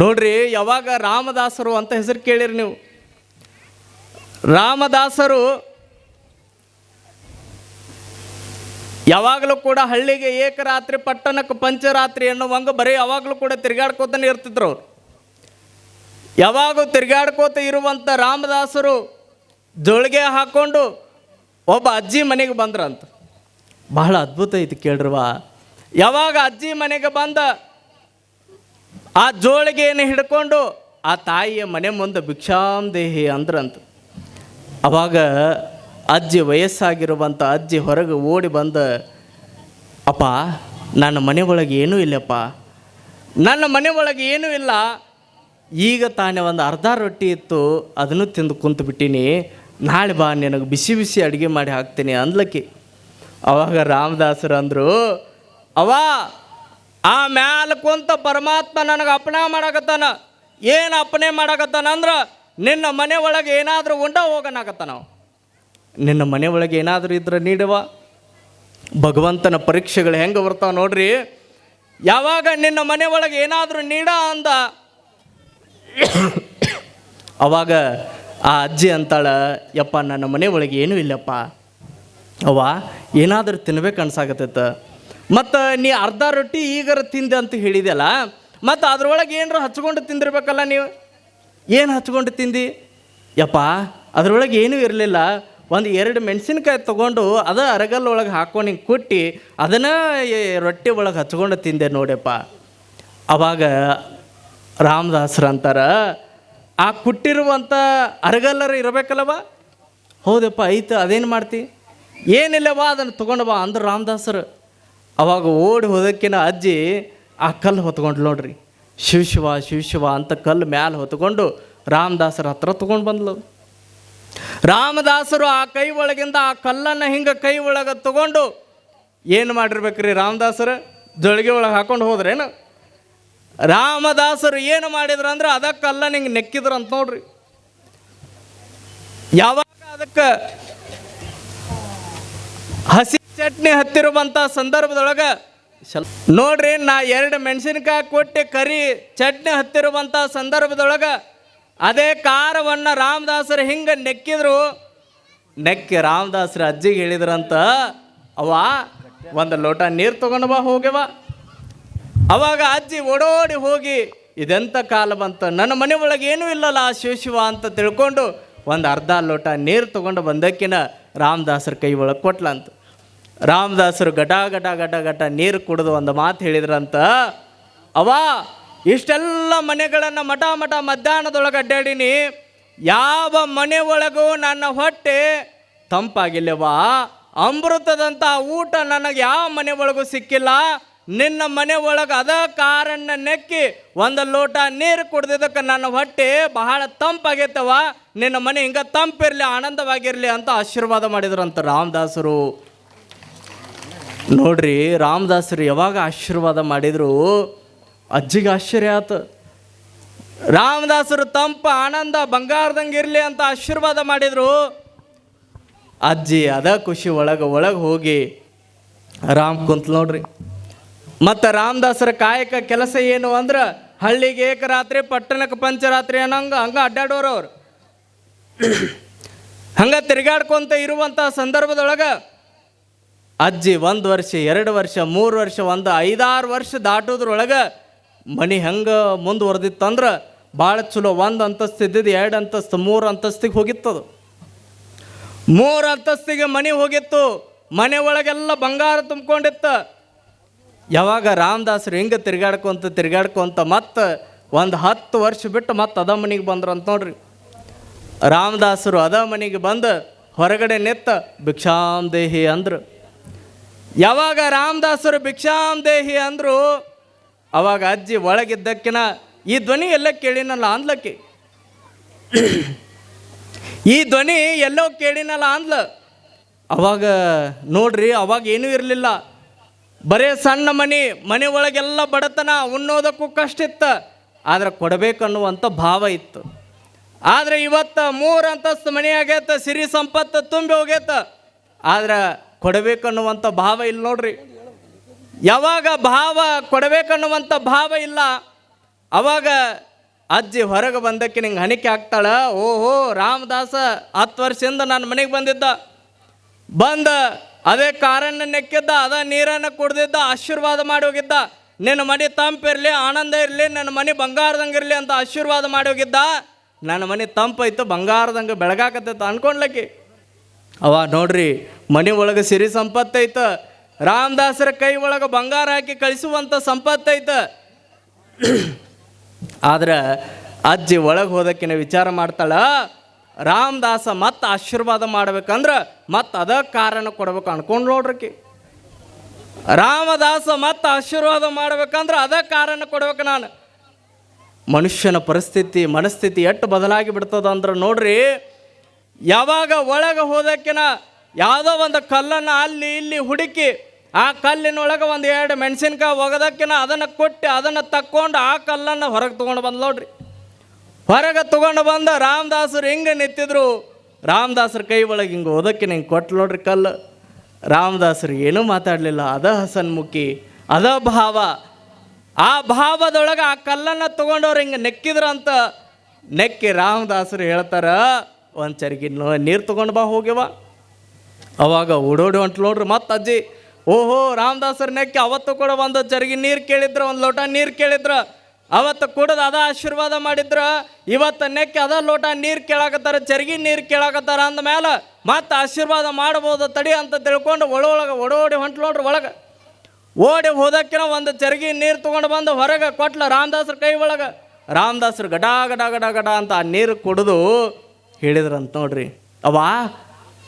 ನೋಡ್ರಿ, ಯಾವಾಗ ರಾಮದಾಸರು ಅಂತ ಹೆಸರು ಕೇಳಿರಿ ನೀವು. ರಾಮದಾಸರು ಯಾವಾಗಲೂ ಕೂಡ ಹಳ್ಳಿಗೆ ಏಕರಾತ್ರಿ ಪಟ್ಟಣಕ್ಕೆ ಪಂಚರಾತ್ರಿ ಅನ್ನುವಂಗ ಬರೀ ಯಾವಾಗಲೂ ಕೂಡ ತಿರುಗಾಡ್ಕೋತಾನೆ ಇರ್ತಿದ್ರು ಅವ್ರು. ಯಾವಾಗ ತಿರುಗಾಡ್ಕೋತ ಇರುವಂಥ ರಾಮದಾಸರು ಜೋಳಿಗೆ ಹಾಕ್ಕೊಂಡು ಒಬ್ಬ ಅಜ್ಜಿ ಮನೆಗೆ ಬಂದ್ರಂತ. ಬಹಳ ಅದ್ಭುತ ಐತಿ ಕೇಳ್ರವ. ಯಾವಾಗ ಅಜ್ಜಿ ಮನೆಗೆ ಬಂದ ಆ ಜೋಳಿಗೆಯನ್ನು ಹಿಡ್ಕೊಂಡು ಆ ತಾಯಿಯ ಮನೆ ಮುಂದೆ ಭಿಕ್ಷಾಂದೇಹಿ ಅಂದ್ರಂತ. ಅವಾಗ ಅಜ್ಜಿ, ವಯಸ್ಸಾಗಿರುವಂಥ ಅಜ್ಜಿ ಹೊರಗೆ ಓಡಿ ಬಂದ, ಅಪ್ಪ ನನ್ನ ಮನೆ ಒಳಗೆ ಏನೂ ಇಲ್ಲಪ್ಪ, ನನ್ನ ಮನೆ ಒಳಗೆ ಏನೂ ಇಲ್ಲ, ಈಗ ತಾನೇ ಒಂದು ಅರ್ಧ ರೊಟ್ಟಿ ಇತ್ತು ಅದನ್ನು ತಿಂದು ಕುಂತು ಬಿಟ್ಟೀನಿ, ನಾಳೆ ಬಾ ನಿನಗೆ ಬಿಸಿ ಬಿಸಿ ಅಡುಗೆ ಮಾಡಿ ಹಾಕ್ತೀನಿ ಅಂದ್ಲಕ್ಕಿ. ಅವಾಗ ರಾಮದಾಸರು ಅಂದರು, ಅವ್ವ ಆ ಮ್ಯಾಲ ಕುಂತ ಪರಮಾತ್ಮ ನನಗೆ ಅಪ್ಪಣೆ ಮಾಡಕತ್ತಾನ. ಏನು ಅಪ್ಪಣೆ ಮಾಡಕತ್ತಾನ ಅಂದ್ರೆ ನಿನ್ನ ಮನೆ ಒಳಗೆ ಏನಾದರೂ ಉಂಡ ಹೋಗೋಣಾಗತ್ತಾನ. ನಿನ್ನ ಮನೆ ಒಳಗೆ ಏನಾದರೂ ಇದ್ರೆ ನೀಡುವ. ಭಗವಂತನ ಪರೀಕ್ಷೆಗಳು ಹೆಂಗೆ ಬರ್ತಾವೆ ನೋಡ್ರಿ. ಯಾವಾಗ ನಿನ್ನ ಮನೆ ಒಳಗೆ ಏನಾದರೂ ನೀಡ ಅಂದ, ಅವಾಗ ಆ ಅಜ್ಜಿ ಅಂತಾಳ, ಯಪ್ಪ ನನ್ನ ಮನೆ ಒಳಗೆ ಏನೂ ಇಲ್ಲಪ್ಪ, ಅವ್ವ ಏನಾದರೂ ತಿನ್ಬೇಕು ಅನ್ಸಾಕತ್ತೈತ, ಮತ್ತು ನೀ ಅರ್ಧ ರೊಟ್ಟಿ ಈಗರ ತಿಂದೆ ಅಂತ ಹೇಳಿದೆಯಲ್ಲ, ಮತ್ತು ಅದ್ರೊಳಗೆ ಏನರ ಹಚ್ಕೊಂಡು ತಿಂದಿರ್ಬೇಕಲ್ಲ ನೀವು, ಏನು ಹಚ್ಕೊಂಡು ತಿಂದು? ಯಪ್ಪ ಅದರೊಳಗೆ ಏನೂ ಇರಲಿಲ್ಲ, ಒಂದು 2 ಮೆಣಸಿನ್ಕಾಯಿ ತೊಗೊಂಡು ಅದ ಅರಗಲ್ಲೊಳಗೆ ಹಾಕ್ಕೊಂಡು ಹಿಂಗೆ ಕುಟ್ಟಿ ಅದನ್ನು ರೊಟ್ಟಿ ಒಳಗೆ ಹಚ್ಕೊಂಡು ತಿಂದೆ ನೋಡ್ಯಪ್ಪ. ಅವಾಗ ರಾಮದಾಸರು ಅಂತಾರ, ಆ ಕುಟ್ಟಿರುವಂಥ ಅರಗಲ್ಲರ ಇರಬೇಕಲ್ಲವ? ಹೌದಪ್ಪ ಐತೆ, ಅದೇನು ಮಾಡ್ತಿ? ಏನಿಲ್ಲವ ಅದನ್ನು ತೊಗೊಂಡು ಬಾ ಅಂದ್ರೆ ರಾಮದಾಸರು. ಅವಾಗ ಓಡಿ ಹೋದಕ್ಕಿನ ಅಜ್ಜಿ ಆ ಕಲ್ಲು ಹೊತ್ಕೊಂಡು ನೋಡ್ರಿ, ಶಿವ ಶಿವ ಅಂತ ಕಲ್ಲು ಮ್ಯಾಲೆ ಹೊತ್ಕೊಂಡು ರಾಮದಾಸರ ಹತ್ರ ತೊಗೊಂಡು ಬಂದ್ಲು. ರಾಮದಾಸರು ಆ ಕೈ ಒಳಗಿಂದ ಆ ಕಲ್ಲನ್ನು ಹಿಂಗೆ ಕೈ ಒಳಗೆ ತೊಗೊಂಡು ಏನು ಮಾಡಿರ್ಬೇಕ್ರಿ ರಾಮದಾಸರು? ಜೋಳಿಗೆ ಒಳಗೆ ಹಾಕೊಂಡು ಹೋದ್ರೇನು? ರಾಮದಾಸರು ಏನು ಮಾಡಿದ್ರು ಅಂದ್ರೆ ಅದಕ್ಕೆ ಕಲ್ಲನ್ನು ಹಿಂಗೆ ನೆಕ್ಕಿದ್ರು ಅಂತ ನೋಡ್ರಿ. ಯಾವಾಗ ಅದಕ್ಕೆ ಹಸಿ ಚಟ್ನಿ ಹತ್ತಿರುವಂಥ ಸಂದರ್ಭದೊಳಗೆ ನೋಡ್ರಿ, ನಾ 2 ಮೆಣಸಿನ್ಕಾಯಿ ಕೊಟ್ಟು ಕರಿ ಚಟ್ನಿ ಹತ್ತಿರುವಂಥ ಸಂದರ್ಭದೊಳಗೆ ಅದೇ ಖಾರವನ್ನು ರಾಮದಾಸರು ಹಿಂಗೆ ನೆಕ್ಕಿ ರಾಮದಾಸರು ಅಜ್ಜಿಗೆ ಹೇಳಿದ್ರಂತ, ಅವ್ವ ಒಂದು ಲೋಟ ನೀರು ತೊಗೊಂಡು ಬಾ ಹೋಗ್ಯವ. ಅವಾಗ ಅಜ್ಜಿ ಓಡೋಡಿ ಹೋಗಿ, ಇದೆಂಥ ಕಾಲ ಬಂತ, ನನ್ನ ಮನೆ ಒಳಗೆ ಏನೂ ಇಲ್ಲಲ್ಲ ಶಿವ ಅಂತ ತಿಳ್ಕೊಂಡು ಒಂದು ಅರ್ಧ ಲೋಟ ನೀರು ತೊಗೊಂಡು ಬಂದಕ್ಕಿನ ರಾಮದಾಸರ ಕೈ ಒಳಗೆ ಕೊಟ್ಲಂತ. ರಾಮದಾಸರು ಗಟ ಗಟ ಗಟ ಗಟ ನೀರು ಕುಡಿದು ಒಂದು ಮಾತು ಹೇಳಿದ್ರಂತ, ಅವ್ವ ಇಷ್ಟೆಲ್ಲ ಮನೆಗಳನ್ನು ಮಠ ಮಧ್ಯಾಹ್ನದೊಳಗೆ ಅಡ್ಡಾಡೀನಿ, ಯಾವ ಮನೆ ಒಳಗೂ ನನ್ನ ಹೊಟ್ಟೆ ತಂಪಾಗಿಲ್ಲವಾ, ಅಮೃತದಂಥ ಊಟ ನನಗೆ ಯಾವ ಮನೆ ಒಳಗೂ ಸಿಕ್ಕಿಲ್ಲ, ನಿನ್ನ ಮನೆ ಒಳಗೆ ಅದ ಕಾರನ್ನ ನೆಕ್ಕಿ ಒಂದು ಲೋಟ ನೀರು ಕುಡ್ದಿದ್ದಕ್ಕೆ ನನ್ನ ಹೊಟ್ಟೆ ಬಹಳ ತಂಪಾಗೈತವ, ನಿನ್ನ ಮನೆ ಹಿಂಗೆ ತಂಪಿರಲಿ ಆನಂದವಾಗಿರಲಿ ಅಂತ ಆಶೀರ್ವಾದ ಮಾಡಿದ್ರಂತ ರಾಮದಾಸರು. ನೋಡ್ರಿ, ರಾಮದಾಸರು ಯಾವಾಗ ಆಶೀರ್ವಾದ ಮಾಡಿದ್ರು ಅಜ್ಜಿಗೆ ಆಶ್ಚರ್ಯ ಆಯ್ತು. ರಾಮದಾಸರು ತಂಪ ಆನಂದ ಬಂಗಾರದಂಗೆ ಇರಲಿ ಅಂತ ಆಶೀರ್ವಾದ ಮಾಡಿದ್ರು. ಅಜ್ಜಿ ಅದ ಖುಷಿ ಒಳಗೆ ಹೋಗಿ ರಾಮ್ ಕುಂತ ನೋಡ್ರಿ. ಮತ್ತು ರಾಮದಾಸರ ಕಾಯಕ ಕೆಲಸ ಏನು ಅಂದ್ರೆ ಹಳ್ಳಿಗೆ ಏಕರಾತ್ರಿ ಪಟ್ಟಣಕ್ಕೆ ಪಂಚರಾತ್ರಿ ಅನ್ನಂಗೆ ಹಂಗೆ ಅಡ್ಡಾಡೋರು ಅವರು. ಹಂಗೆ ತಿರುಗಾಡ್ಕೊಂತ ಇರುವಂಥ ಸಂದರ್ಭದೊಳಗೆ ಅಜ್ಜಿ 1 ವರ್ಷ 2 ವರ್ಷ 3 ವರ್ಷ ಒಂದು 5-6 ವರ್ಷ ದಾಟೋದ್ರೊಳಗೆ ಮನೆ ಹೆಂಗೆ ಮುಂದುವರೆದಿತ್ತಂದ್ರೆ ಭಾಳ ಚಲೋ. 1 ಅಂತಸ್ತು ಇದ್ದಿದ್ದು 2 ಅಂತಸ್ತು 3 ಅಂತಸ್ತಿಗೆ ಹೋಗಿತ್ತದು. 3 ಅಂತಸ್ತಿಗೆ ಮನೆ ಹೋಗಿತ್ತು. ಮನೆ ಒಳಗೆಲ್ಲ ಬಂಗಾರ ತುಂಬ್ಕೊಂಡಿತ್ತು. ಯಾವಾಗ ರಾಮದಾಸರು ಹಿಂಗೆ ತಿರುಗಾಡ್ಕೊಂತ ಮತ್ತೆ ಒಂದು 10 ವರ್ಷ ಬಿಟ್ಟು ಮತ್ತೆ ಅದ ಮನೆಗೆ ಬಂದ್ರಂತ ನೋಡ್ರಿ. ರಾಮದಾಸರು ಅದ ಮನೆಗೆ ಬಂದು ಹೊರಗಡೆ ನಿತ್ತ ಭಿಕ್ಷಾಂದೇಹಿ ಅಂದರು. ಯಾವಾಗ ರಾಮದಾಸರು ಭಿಕ್ಷಾಂದೇಹಿ ಅಂದರು, ಅವಾಗ ಅಜ್ಜಿ ಒಳಗಿದ್ದಕ್ಕಿನ ಈ ಧ್ವನಿ ಎಲ್ಲ ಕೇಳಿನಲ್ಲ ಅಂದ್ಲಕ್ಕೆ, ಈ ಧ್ವನಿ ಎಲ್ಲೋ ಕೇಳಿನಲ್ಲ ಅಂದ್ಲ. ಅವಾಗ ನೋಡ್ರಿ, ಅವಾಗ ಏನೂ ಇರಲಿಲ್ಲ, ಬರೇ ಸಣ್ಣ ಮನೆ ಒಳಗೆಲ್ಲ ಬಡತನ, ಉಣ್ಣೋದಕ್ಕೂ ಕಷ್ಟ ಇತ್ತು, ಆದರೆ ಕೊಡಬೇಕನ್ನುವಂಥ ಭಾವ ಇತ್ತು. ಆದರೆ ಇವತ್ತು 3 ಅಂತಸ್ತು ಮನೆ ಆಗೈತೆ, ಸಿರಿ ಸಂಪತ್ತು ತುಂಬಿ ಹೋಗೈತ, ಆದ್ರೆ ಕೊಡಬೇಕನ್ನುವಂಥ ಭಾವ ಇಲ್ಲ ನೋಡ್ರಿ. ಯಾವಾಗ ಕೊಡಬೇಕನ್ನುವಂಥ ಭಾವ ಇಲ್ಲ, ಅವಾಗ ಅಜ್ಜಿ ಹೊರಗೆ ಬಂದಕ್ಕೆ ನಿಂಗೆ ಹನಿಕೆ ಆಗ್ತಾಳ. ಓಹೋ, ರಾಮದಾಸ 10 ವರ್ಷದಿಂದ ನನ್ನ ಮನೆಗೆ ಬಂದ ಅದೇ ಕಾರನ್ನು ನೆಕ್ಕಿದ್ದ, ಅದ ನೀರನ್ನು ಕುಡ್ದಿದ್ದ, ಆಶೀರ್ವಾದ ಮಾಡಿ ಹೋಗಿದ್ದ. ನಿನ್ನ ಮನೆ ತಂಪಿರಲಿ, ಆನಂದ ಇರಲಿ, ನನ್ನ ಮನೆ ಬಂಗಾರದಂಗೆ ಇರಲಿ ಅಂತ ಆಶೀರ್ವಾದ ಮಾಡಿ ಹೋಗಿದ್ದ. ನನ್ನ ಮನೆ ತಂಪಾಯ್ತು, ಬಂಗಾರದಂಗೆ ಬೆಳಗಾಕತ್ತೈತೆ ಅನ್ಕೊಂಡ್ಲಕ್ಕಿ. ಅವ ನೋಡ್ರಿ, ಮನೆ ಒಳಗೆ ಸಿರಿ ಸಂಪತ್ತೈತೆ, ರಾಮದಾಸರ ಕೈ ಒಳಗೆ ಬಂಗಾರ ಹಾಕಿ ಕಳಿಸುವಂಥ ಸಂಪತ್ತೈತೆ. ಆದ್ರೆ ಅಜ್ಜಿ ಒಳಗೆ ಹೋದಕ್ಕಿನ ವಿಚಾರ ಮಾಡ್ತಾಳ, ರಾಮದಾಸ ಮತ್ತೆ ಆಶೀರ್ವಾದ ಮಾಡ್ಬೇಕಂದ್ರೆ ಮತ್ತೆ ಅದ ಕಾರಣ ಕೊಡ್ಬೇಕು ಅನ್ಕೊಂಡು ನೋಡ್ರಕಿ. ರಾಮದಾಸ ಮತ್ತೆ ಆಶೀರ್ವಾದ ಮಾಡ್ಬೇಕಂದ್ರೆ ಅದ ಕಾರಣ ಕೊಡ್ಬೇಕು. ನಾನು ಮನುಷ್ಯನ ಪರಿಸ್ಥಿತಿ ಮನಸ್ಥಿತಿ ಎಷ್ಟು ಬದಲಾಗಿ ಬಿಡ್ತದ ಅಂದ್ರೆ ನೋಡ್ರಿ, ಯಾವಾಗ ಒಳಗೆ ಹೋದಕ್ಕಿನ ಯಾವುದೋ ಒಂದು ಕಲ್ಲನ್ನು ಅಲ್ಲಿ ಇಲ್ಲಿ ಹುಡುಕಿ ಆ ಕಲ್ಲಿನೊಳಗೆ 1-2 ಮೆಣಸಿನ್ಕಾಯಿ ಒಗದಕ್ಕಿನ ಅದನ್ನು ಕೊಟ್ಟು ಅದನ್ನು ತಕ್ಕೊಂಡು ಆ ಕಲ್ಲನ್ನು ಹೊರಗೆ ತೊಗೊಂಡು ಬಂದು ನೋಡ್ರಿ. ಹೊರಗೆ ತೊಗೊಂಡು ಬಂದ ರಾಮದಾಸರು ಹಿಂಗೆ ನಿಂತಿದ್ರು. ರಾಮದಾಸರ ಕೈ ಒಳಗೆ ಹಿಂಗೆ ಓದಕ್ಕೆ ಹಿಂಗೆ ಕೊಟ್ಟು ನೋಡ್ರಿ ಕಲ್ಲು. ರಾಮದಾಸರು ಏನೂ ಮಾತಾಡಲಿಲ್ಲ. ಅದ ಹಸನ್ಮುಖಿ, ಅದ ಭಾವ. ಆ ಭಾವದೊಳಗೆ ಆ ಕಲ್ಲನ್ನು ತೊಗೊಂಡವ್ರು ಹಿಂಗೆ ನೆಕ್ಕಿದ್ರಂತ. ನೆಕ್ಕಿ ರಾಮದಾಸರು ಹೇಳ್ತಾರ, ಒಂದು ಚರಿಗೆ ನೀರು ತೊಗೊಂಡು ಬಾ ಹೋಗ್ಯವ. ಅವಾಗ ಓಡೋಡಿ ಹೊಂಟು ನೋಡ್ರಿ ಮತ್ತೆ ಅಜ್ಜಿ. ಓಹೋ, ರಾಮದಾಸರು ನೆಕ್ಕಿ ಅವತ್ತು ಕೂಡ ಒಂದು ಚರಿಗೆ ನೀರು ಕೇಳಿದ್ರು, ಒಂದು ಲೋಟ ನೀರು ಕೇಳಿದ್ರು. ಅವತ್ತು ಕುಡಿದು ಅದ ಆಶೀರ್ವಾದ ಮಾಡಿದ್ರ. ಇವತ್ತು ನೆಕ್ಕಿ ಅದ ಲೋಟ ನೀರು ಕೇಳಾಕತ್ತಾರ, ಚರಿಗೆ ನೀರು ಕೇಳಾಕತ್ತಾರ ಅಂದಮೇಲೆ ಮತ್ತೆ ಆಶೀರ್ವಾದ ಮಾಡ್ಬೋದು ತಡಿ ಅಂತ ತಿಳ್ಕೊಂಡು ಓಡೋಡಿ ಹೊಂಟು ನೋಡ್ರಿ ಒಳಗೆ. ಓಡಿ ಹೋದಕ್ಕಿನ ಒಂದು ಚರಿಗೆ ನೀರು ತೊಗೊಂಡು ಬಂದು ಹೊರಗೆ ಕೊಟ್ಲ ರಾಮದಾಸರ ಕೈ ಒಳಗೆ. ರಾಮದಾಸರು ಗಡ ಗಡ ಗಡ ಗಡ ಅಂತ ಆ ನೀರು ಕುಡಿದು ಹೇಳಿದ್ರಂತ ನೋಡ್ರಿ, ಅವ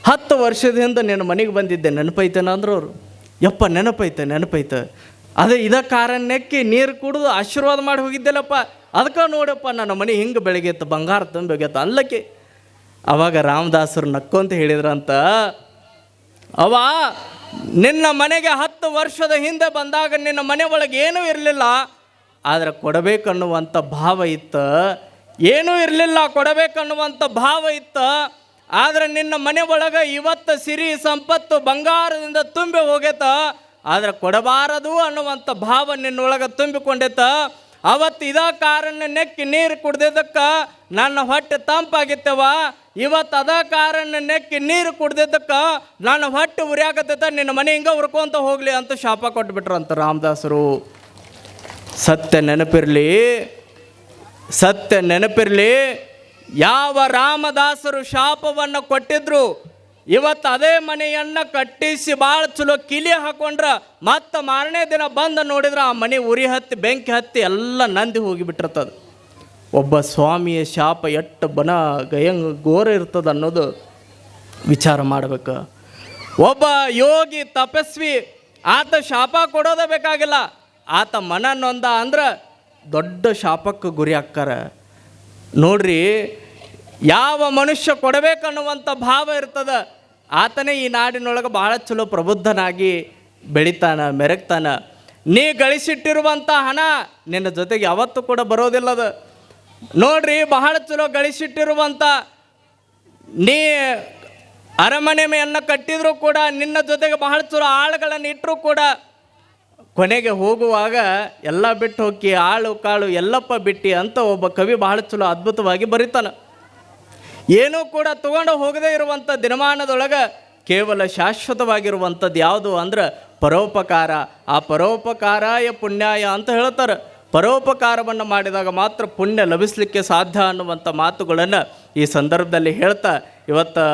10 ವರ್ಷದಿಂದ ನಿನ್ನ ಮನೆಗೆ ಬಂದಿದ್ದೆ, ನೆನಪೈತೇನ ಅಂದ್ರೆ ಅವರು. ಯಪ್ಪ, ನೆನಪೈತೆ. ಅದೇ ಇದ ಕಾರಣಕ್ಕೆ ನೀರು ಕುಡಿದು ಆಶೀರ್ವಾದ ಮಾಡಿ ಹೋಗಿದ್ದೆಲ್ಲಪ್ಪ, ಅದಕ್ಕೆ ನೋಡಪ್ಪ ನನ್ನ ಮನೆ ಹಿಂಗೆ ಬೆಳಗ್ಗೆತ್ತು, ಬಂಗಾರ ತುಂಬಿ ಹೋಗ್ಯತ್ತ ಅಲ್ಲಕ್ಕೆ. ಅವಾಗ ರಾಮದಾಸರು ನಕ್ಕೊಂತ ಹೇಳಿದ್ರಂತ, ಅವ ನಿನ್ನ ಮನೆಗೆ 10 ವರ್ಷದ ಹಿಂದೆ ಬಂದಾಗ ನಿನ್ನ ಮನೆ ಒಳಗೆ ಏನೂ ಇರಲಿಲ್ಲ, ಆದರೆ ಕೊಡಬೇಕನ್ನುವಂಥ ಭಾವ ಇತ್ತು. ಏನೂ ಇರಲಿಲ್ಲ, ಕೊಡಬೇಕನ್ನುವಂಥ ಭಾವ ಇತ್ತು. ಆದರೆ ನಿನ್ನ ಮನೆ ಒಳಗೆ ಇವತ್ತು ಸಿರಿ ಸಂಪತ್ತು ಬಂಗಾರದಿಂದ ತುಂಬಿ ಹೋಗೈತ, ಆದರೆ ಕೊಡಬಾರದು ಅನ್ನುವಂಥ ಭಾವ ನಿನ್ನೊಳಗೆ ತುಂಬಿಕೊಂಡೈತ. ಅವತ್ತು ಇದ ಕಾರಣ ನೆಕ್ಕಿ ನೀರು ಕುಡ್ದಿದ್ದಕ್ಕೆ ನನ್ನ ಹೊಟ್ಟೆ ತಂಪಾಗಿತ್ತವ. ಇವತ್ತು ಅದ ಕಾರಣ ನೆಕ್ಕಿ ನೀರು ಕುಡ್ದಿದ್ದಕ್ಕೆ ನನ್ನ ಹೊಟ್ಟೆ ಉರಿಯಾಕತ್ತೈತ, ನಿನ್ನ ಮನೆ ಹಿಂಗೆ ಉರ್ಕೊಂತ ಹೋಗಲಿ ಅಂತ ಶಾಪ ಕೊಟ್ಬಿಟ್ರಂತ ರಾಮದಾಸರು. ಸತ್ಯ ನೆನಪಿರಲಿ, ಯಾವ ರಾಮದಾಸರು ಶಾಪವನ್ನು ಕೊಟ್ಟಿದ್ರು ಇವತ್ತು ಅದೇ ಮನೆಯನ್ನು ಕಟ್ಟಿಸಿ ಭಾಳ ಚಲೋ ಕಿಲಿ ಹಾಕೊಂಡ್ರೆ ಮತ್ತೆ ಮಾರನೇ ದಿನ ಬಂದು ನೋಡಿದ್ರೆ ಆ ಮನೆ ಉರಿ ಹತ್ತಿ ಬೆಂಕಿ ಹತ್ತಿ ಎಲ್ಲ ನಂದಿ ಹೋಗಿಬಿಟ್ಟಿರ್ತದೆ. ಒಬ್ಬ ಸ್ವಾಮಿಯ ಶಾಪ ಎಷ್ಟು ಘೋರ ಇರ್ತದೆ ಅನ್ನೋದು ವಿಚಾರ ಮಾಡ್ಬೇಕು. ಒಬ್ಬ ಯೋಗಿ ತಪಸ್ವಿ ಆತ ಶಾಪ ಕೊಡೋದೇ ಬೇಕಾಗಿಲ್ಲ, ಆತ ಮನ ನೊಂದ ಅಂದ್ರೆ ದೊಡ್ಡ ಶಾಪಕ್ಕೆ ಗುರಿ ಹಾಕ್ಕಾರ. ನೋಡ್ರಿ, ಯಾವ ಮನುಷ್ಯ ಕೊಡಬೇಕನ್ನುವಂಥ ಭಾವ ಇರ್ತದ ಆತನೇ ಈ ನಾಡಿನೊಳಗೆ ಭಾಳ ಚಲೋ ಪ್ರಬುದ್ಧನಾಗಿ ಬೆಳಿತಾನ, ಮೆರಗ್ತಾನ. ನೀ ಗಳಿಸಿಟ್ಟಿರುವಂಥ ಹಣ ನಿನ್ನ ಜೊತೆಗೆ ಯಾವತ್ತೂ ಕೂಡ ಬರೋದಿಲ್ಲದ. ನೋಡ್ರಿ, ಬಹಳ ಚಲೋ ಗಳಿಸಿಟ್ಟಿರುವಂಥ ನೀ ಅರಮನೆಯನ್ನು ಕಟ್ಟಿದರೂ ಕೂಡ ನಿನ್ನ ಜೊತೆಗೆ ಬಹಳ ಚಲೋ ಆಳುಗಳನ್ನು ಇಟ್ಟರೂ ಕೂಡ ಕೊನೆಗೆ ಹೋಗುವಾಗ ಎಲ್ಲ ಬಿಟ್ಟು ಹೋಗಿ ಆಳು ಕಾಳು ಎಲ್ಲಪ್ಪ ಬಿಟ್ಟು ಅಂತ ಒಬ್ಬ ಕವಿ ಬಹಳ ಚಲೋ ಅದ್ಭುತವಾಗಿ ಬರೀತಾನೆ. ಏನೂ ಕೂಡ ತಗೊಂಡು ಹೋಗದೇ ಇರುವಂಥ ದಿನಮಾನದೊಳಗೆ ಕೇವಲ ಶಾಶ್ವತವಾಗಿರುವಂಥದ್ದು ಯಾವುದು ಅಂದ್ರೆ ಪರೋಪಕಾರ. ಆ ಪರೋಪಕಾರಾಯ ಪುಣ್ಯಾಯ ಅಂತ ಹೇಳ್ತಾರೆ. ಪರೋಪಕಾರವನ್ನು ಮಾಡಿದಾಗ ಮಾತ್ರ ಪುಣ್ಯ ಲಭಿಸಲಿಕ್ಕೆ ಸಾಧ್ಯ ಅನ್ನುವಂಥ ಮಾತುಗಳನ್ನು ಈ ಸಂದರ್ಭದಲ್ಲಿ ಹೇಳ್ತಾ ಇವತ್ತು